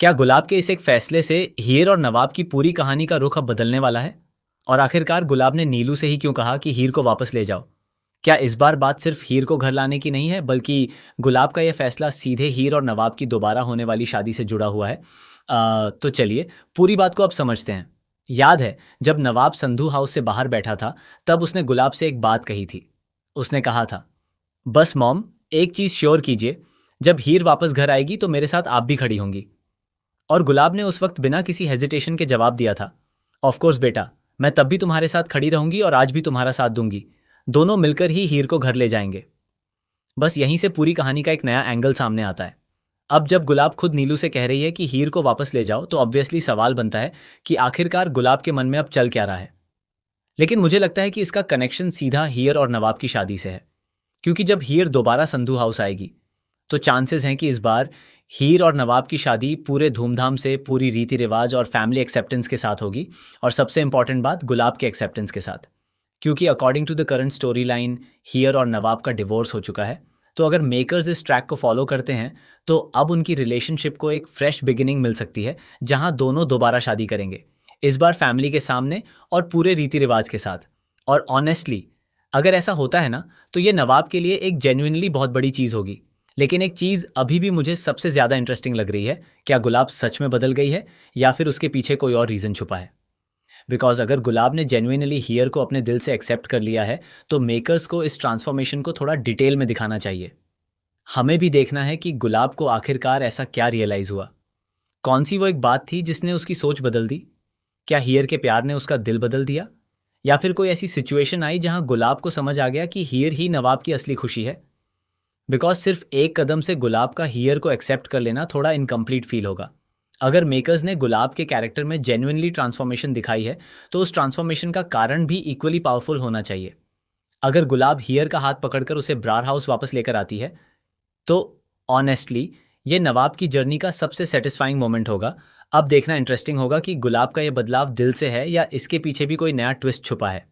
क्या गुलाब के इस एक फैसले से हीर और नवाब की पूरी कहानी का रुख अब बदलने वाला है? और आखिरकार गुलाब ने नीलू से ही क्यों कहा कि हीर को वापस ले जाओ? क्या इस बार बात सिर्फ हीर को घर लाने की नहीं है, बल्कि गुलाब का यह फैसला सीधे हीर और नवाब की दोबारा होने वाली शादी से जुड़ा हुआ है? तो चलिए पूरी बात को अब समझते हैं। याद है, जब नवाब संधू हाउस से बाहर बैठा था, तब उसने गुलाब से एक बात कही थी। उसने कहा था, बस मॉम, एक चीज़ श्योर कीजिए, जब हीर वापस घर आएगी तो मेरे साथ आप भी खड़ी होंगी। और गुलाब ने उस वक्त बिना किसी हेजिटेशन के जवाब दिया था, ऑफ कोर्स बेटा, मैं तब भी तुम्हारे साथ खड़ी रहूंगी और आज भी तुम्हारा साथ दूंगी। दोनों मिलकर ही हीर को घर ले जाएंगे। बस यहीं से पूरी कहानी का एक नया एंगल सामने आता है। अब जब गुलाब खुद नीलू से कह रही है कि हीर को वापस ले जाओ, तो ऑब्वियसली सवाल बनता है कि आखिरकार गुलाब के मन में अब चल क्या रहा है। लेकिन मुझे लगता है कि इसका कनेक्शन सीधा हीर और नवाब की शादी से है। क्योंकि जब हीर दोबारा संधू हाउस आएगी, तो चांसेस हैं कि इस बार हीर और नवाब की शादी पूरे धूमधाम से, पूरी रीति रिवाज और फैमिली एक्सेप्टेंस के साथ होगी। और सबसे इंपॉर्टेंट बात, गुलाब के एक्सेप्टेंस के साथ। क्योंकि according to the current story line, Heer और नवाब का डिवोर्स हो चुका है। तो अगर मेकर्स इस ट्रैक को फॉलो करते हैं, तो अब उनकी रिलेशनशिप को एक फ्रेश बिगिनिंग मिल सकती है, जहां दोनों दोबारा शादी करेंगे, इस बार फैमिली के सामने और पूरे रीति रिवाज के साथ। और ऑनेस्टली, अगर ऐसा होता है ना, तो ये नवाब के लिए एक जेन्युइनली बहुत बड़ी चीज़ होगी। लेकिन एक चीज़ अभी भी मुझे सबसे ज़्यादा इंटरेस्टिंग लग रही है, क्या गुलाब सच में बदल गई है, या फिर उसके पीछे कोई और रीज़न छुपा है? बिकॉज अगर गुलाब ने जेन्युइनली हियर को अपने दिल से एक्सेप्ट कर लिया है, तो मेकर्स को इस ट्रांसफॉर्मेशन को थोड़ा डिटेल में दिखाना चाहिए। हमें भी देखना है कि गुलाब को आखिरकार ऐसा क्या रियलाइज़ हुआ। कौन सी वो एक बात थी जिसने उसकी सोच बदल दी? क्या हियर के प्यार ने उसका दिल बदल दिया? या फिर कोई ऐसी सिचुएशन आई जहां गुलाब को समझ आ गया कि हियर ही नवाब की असली खुशी है? बिकॉज सिर्फ एक कदम से गुलाब का हियर को एक्सेप्ट कर लेना थोड़ा इनकम्प्लीट फील होगा। अगर मेकर्स ने गुलाब के कैरेक्टर में जेन्युइनली ट्रांसफॉर्मेशन दिखाई है, तो उस ट्रांसफॉर्मेशन का कारण भी इक्वली पावरफुल होना चाहिए। अगर गुलाब हियर का हाथ पकड़कर उसे ब्रार हाउस वापस लेकर आती है, तो ऑनेस्टली ये नवाब की जर्नी का सबसे सेटिस्फाइंग मोमेंट होगा। अब देखना इंटरेस्टिंग होगा कि गुलाब का ये बदलाव दिल से है, या इसके पीछे भी कोई नया ट्विस्ट छुपा है।